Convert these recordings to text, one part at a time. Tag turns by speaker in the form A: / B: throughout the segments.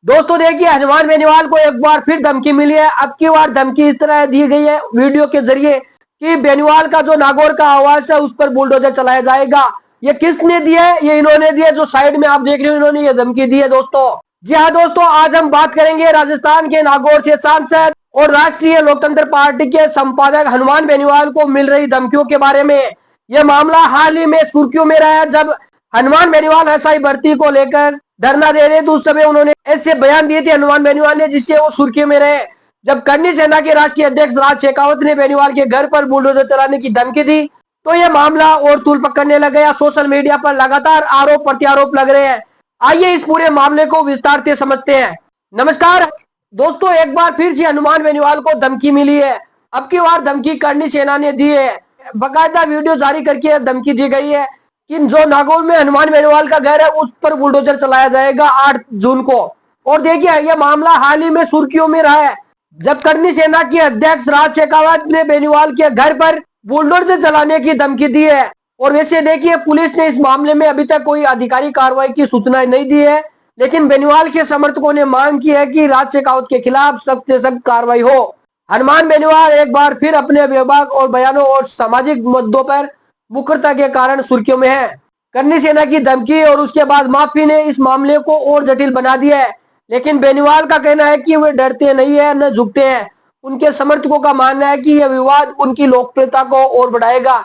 A: दोस्तों देखिए, हनुमान बेनीवाल को एक बार फिर धमकी मिली है। अब की बार धमकी इस तरह दी गई है वीडियो के जरिए कि बेनीवाल का जो नागौर का आवास है उस पर बुलडोजर चलाया जाएगा। ये किसने दी है? ये इन्होंने दी है, जो साइड में आप देख रहे हो, इन्होंने ये धमकी दी है दोस्तों। जी हाँ दोस्तों, आज हम बात करेंगे राजस्थान के नागौर से सांसद और राष्ट्रीय लोकतंत्र पार्टी के संपादक हनुमान बेनीवाल को मिल रही धमकियों के बारे में। यह मामला हाल ही में सुर्खियों में रहा है। जब हनुमान बेनीवाल एसआई भर्ती को लेकर धरना दे रहे थे, उस समय उन्होंने ऐसे बयान दिए थे हनुमान बेनीवाल ने, जिससे वो सुर्खियों में रहे। जब करनी सेना के राष्ट्रीय अध्यक्ष राज शेखावत ने बेनीवाल के घर पर बुलडोजर चलाने की धमकी दी, तो यह मामला और तूल पकड़ने लग गया। सोशल मीडिया पर लगातार आरोप प्रत्यारोप लग रहे हैं। आइए इस पूरे मामले को विस्तार से समझते हैं। नमस्कार दोस्तों, एक बार फिर से हनुमान बेनीवाल को धमकी मिली है। अब की बार धमकी करनी सेना ने दी है। बाकायदा वीडियो जारी करके धमकी दी गई है कि जो नागौर में हनुमान बेनीवाल का घर है उस पर बुलडोजर चलाया जाएगा 8 जून को। और देखिए, यह मामला हाल ही में सुर्खियों में रहा है, जब करनी सेना के अध्यक्ष राज शेखावत ने बेनीवाल के घर पर बुलडोजर चलाने की धमकी दी है। और वैसे देखिए, पुलिस ने इस मामले में अभी तक कोई आधिकारिक कार्रवाई की सूचना नहीं दी है, लेकिन बेनीवाल के समर्थकों ने मांग की है कि राज शेखावत के खिलाफ सख्त से सख्त कार्रवाई हो। हनुमान बेनीवाल एक बार फिर अपने विभाग और बयानों और सामाजिक मुद्दों पर मुखरता के कारण सुर्खियों में है। करनी सेना की धमकी और उसके बाद माफी ने इस मामले को और जटिल बना दिया है। लेकिन बेनीवाल का कहना है कि वे डरते नहीं है, न झुकते हैं। उनके समर्थकों का मानना है कि यह विवाद उनकी लोकप्रियता को और बढ़ाएगा।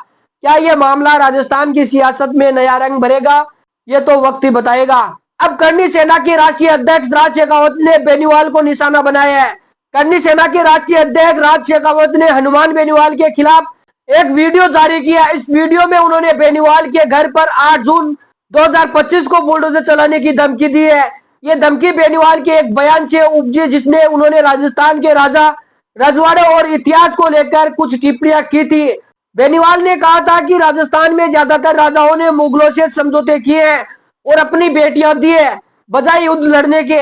A: क्या यह मामला राजस्थान की सियासत में नया रंग भरेगा? ये तो वक्त ही बताएगा। अब करनी सेना के राष्ट्रीय अध्यक्ष राज शेखावत ने बेनीवाल को निशाना बनाया है। करनी सेना के राष्ट्रीय अध्यक्ष राज शेखावत ने हनुमान बेनीवाल के खिलाफ एक वीडियो जारी किया। इस वीडियो में उन्होंने बेनीवाल के घर पर 8 जून 2025 को बुलडोजर चलाने की धमकी दी है। ये धमकी बेनीवाल के एक बयान से उपजी, जिसमें उन्होंने राजस्थान के राजा रजवाड़े और इतिहास को लेकर कुछ टिप्पणियां की थी। बेनीवाल ने कहा था कि राजस्थान में ज्यादातर राजाओं ने मुगलों से समझौते किए हैं और अपनी बेटियां दी है बजाय युद्ध लड़ने के।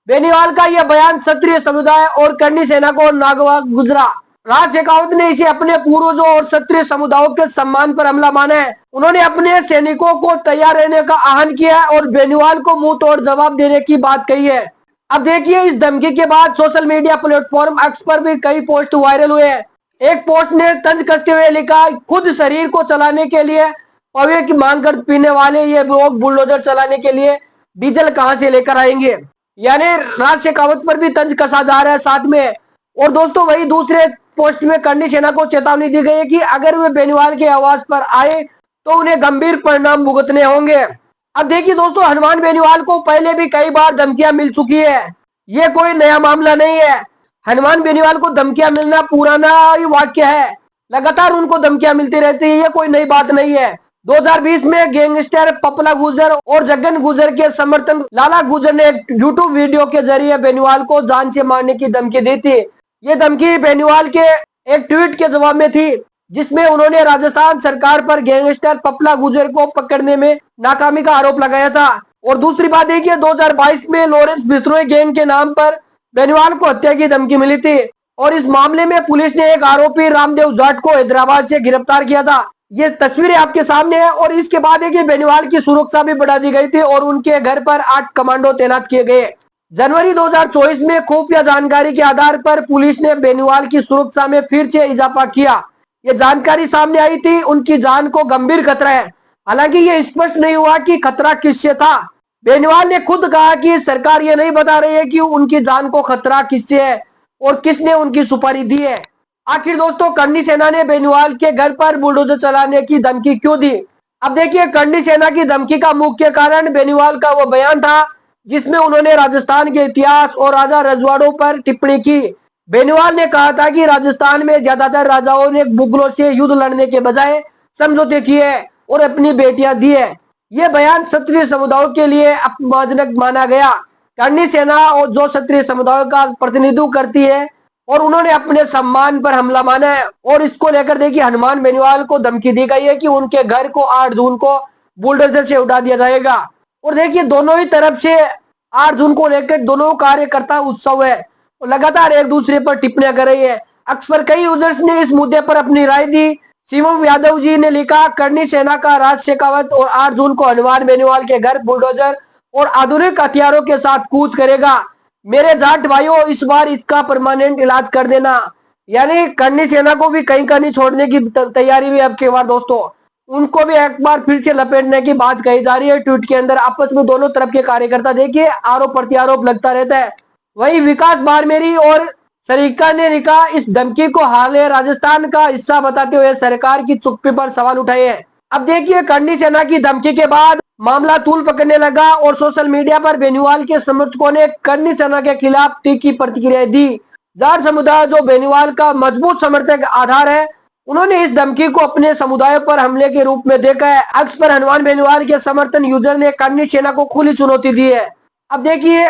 A: बेनीवाल का यह बयान क्षत्रिय समुदाय और करनी सेना को नागवार गुजरा। राज शेखावत ने इसे अपने पूर्वजों और क्षत्रिय समुदायों के सम्मान पर हमला माना है। उन्होंने अपने सैनिकों को तैयार रहने का आह्वान किया है और बेनीवाल को मुंह तोड़ जवाब देने की बात कही है। अब देखिए, इस धमकी के बाद सोशल मीडिया प्लेटफॉर्म एक्स पर भी कई पोस्ट वायरल हुए हैं। एक पोस्ट ने तंज कसते हुए लिखा, खुद शरीर को चलाने के लिए पवे की मांग कर पीने वाले ये लोग बुलडोजर चलाने के लिए डीजल कहां से लेकर आएंगे। यानी राज शेखावत पर भी तंज कसा जा रहा है साथ में। और दोस्तों, वही दूसरे पोस्ट में करनी सेना को चेतावनी दी गई है कि अगर वे बेनीवाल के आवास पर आए तो उन्हें गंभीर परिणाम भुगतने होंगे। अब देखिए दोस्तों, हनुमान बेनीवाल को पहले भी कई बार धमकियां मिल चुकी है। ये कोई नया मामला नहीं है। हनुमान बेनीवाल को धमकियां मिलना पुराना ही वाक्य है। लगातार उनको धमकियां मिलती रहती है, ये कोई नई बात नहीं है। 2020 में गैंगस्टर पपला गुर्जर और जगन गुर्जर के समर्थन लाला गुर्जर ने एक यूट्यूब वीडियो के जरिए बेनीवाल को जान से मारने की धमकी दी थी। ये धमकी बेनीवाल के एक ट्वीट के जवाब में थी, जिसमें उन्होंने राजस्थान सरकार पर गैंगस्टर पपला गुर्जर को पकड़ने में नाकामी का आरोप लगाया था। और दूसरी बात देखिए, 2022 में लॉरेंस बिश्नोई गैंग के नाम पर बेनीवाल को हत्या की धमकी मिली थी और इस मामले में पुलिस ने एक आरोपी रामदेव जाट को हैदराबाद से गिरफ्तार किया था। ये तस्वीरें आपके सामने है। और इसके बाद देखिए, बेनीवाल की सुरक्षा भी बढ़ा दी गई थी और उनके घर पर 8 कमांडो तैनात किए गए। जनवरी 2024 में खुफिया जानकारी के आधार पर पुलिस ने बेनीवाल की सुरक्षा में फिर से इजाफा किया। ये जानकारी सामने आई थी, उनकी जान को गंभीर खतरा है। हालांकि ये स्पष्ट नहीं हुआ कि खतरा किससे था। बेनीवाल ने खुद कहा कि सरकार ये नहीं बता रही है कि उनकी जान को खतरा किससे है और किसने उनकी सुपारी दी है। आखिर दोस्तों, करनी सेना ने बेनीवाल के घर पर बुलडोजर चलाने की धमकी क्यों दी? अब देखिए, करनी सेना की धमकी का मुख्य कारण बेनीवाल का वो बयान था जिसमें उन्होंने राजस्थान के इतिहास और राजा रजवाड़ों पर टिप्पणी की। बेनीवाल ने कहा था कि राजस्थान में ज्यादातर राजाओं ने मुगलों से युद्ध लड़ने के बजाय समझौते किए और अपनी बेटियां दी है। यह बयान क्षत्रिय समुदायों के लिए अपमानजनक माना गया। करनी सेना और जो क्षत्रिय समुदायों का प्रतिनिधित्व करती है और उन्होंने अपने सम्मान पर हमला माना है। और इसको लेकर देखिए, हनुमान बेनीवाल को धमकी दी गई है कि उनके घर को 8 जून को बुलडोजर से उठा दिया जाएगा। और देखिए, दोनों ही तरफ से 8 जून को लेकर दोनों कार्यकर्ता उत्सव है और लगातार एक दूसरे पर टिप्पणियां कर रही है। अक्सर कई यूजर्स ने इस मुद्दे पर अपनी राय दी। शिवम यादव जी ने लिखा, करनी सेना का राज शेखावत और 8 जून को हनुमान बेनीवाल के घर बुलडोजर और आधुनिक हथियारों के साथ कूच करेगा। मेरे जाट भाइयों इस बार इसका परमानेंट इलाज कर देना। यानी करनी सेना को भी कहीं का नहीं छोड़ने की तैयारी भी अब की बार दोस्तों, उनको भी एक बार फिर से लपेटने की बात कही जा रही है ट्वीट के अंदर। आपस में दोनों तरफ के कार्यकर्ता देखिए आरोप प्रत्यारोप लगता रहता है। वही विकास बारमेरी और सरीका ने कहा इस धमकी को हाल राजस्थान का हिस्सा बताते हुए सरकार की चुप्पी पर सवाल उठाए हैं। अब देखिए करनी सेना की धमकी के बाद मामला तूल पकड़ने लगा और सोशल मीडिया पर बेनीवाल के समर्थकों ने करनी सेना के खिलाफ तीखी प्रतिक्रिया दी। जाट समुदाय जो बेनीवाल का मजबूत समर्थक आधार है, उन्होंने इस धमकी को अपने समुदाय पर हमले के रूप में देखा है। अक्स पर हनुमान बेनीवाल के समर्थन यूजर ने करनी सेना को खुली चुनौती दी है। अब देखिए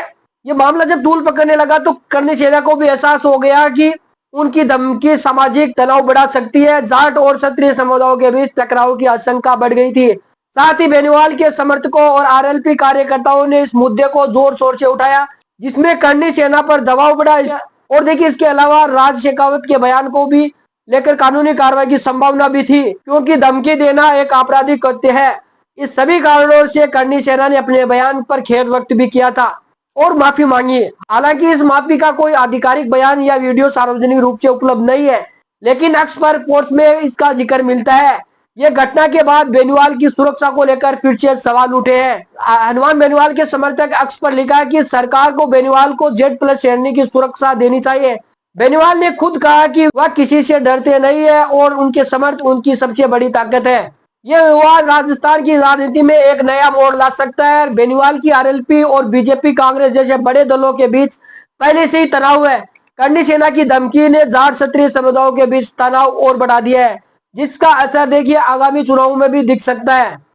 A: ये मामला जब तूल पकड़ने लगा तो करनी सेना को भी एहसास हो गया कि उनकी धमकी सामाजिक तनाव बढ़ा सकती है। जाट और क्षत्रिय समुदायों के बीच टकराव की आशंका बढ़ गई थी। साथ ही बेनीवाल के समर्थकों और आरएलपी कार्यकर्ताओं ने इस मुद्दे को जोर शोर से उठाया, जिसमें करनी सेना पर दबाव बढ़ा। और देखिए इसके अलावा राज शेखावत के बयान को भी लेकर कानूनी कार्रवाई की संभावना भी थी, क्योंकि धमकी देना एक आपराधिक कृत्य है। इस सभी कारणों से करनी सेना ने अपने बयान पर खेद व्यक्त भी किया था और माफी मांगी। हालांकि इस माफी का कोई आधिकारिक बयान या वीडियो सार्वजनिक रूप से उपलब्ध नहीं है, लेकिन अक्स पर पोस्ट में इसका जिक्र मिलता है। ये घटना के बाद बेनीवाल की सुरक्षा को लेकर फिर से सवाल उठे हैं। हनुमान बेनीवाल के समर्थक अक्स पर लिखा है कि सरकार को बेनीवाल को Z+ श्रेणी की सुरक्षा देनी चाहिए। बेनीवाल ने खुद कहा कि वह किसी से डरते नहीं है और उनके समर्थ उनकी सबसे बड़ी ताकत है। यह विवाद राजस्थान की राजनीति में एक नया मोड़ ला सकता है। बेनीवाल की आरएलपी और बीजेपी कांग्रेस जैसे बड़े दलों के बीच पहले से ही तनाव है। करनी सेना की धमकी ने जाट क्षत्रिय समुदायों के बीच तनाव और बढ़ा दिया है, जिसका असर देखिए आगामी चुनाव में भी दिख सकता है।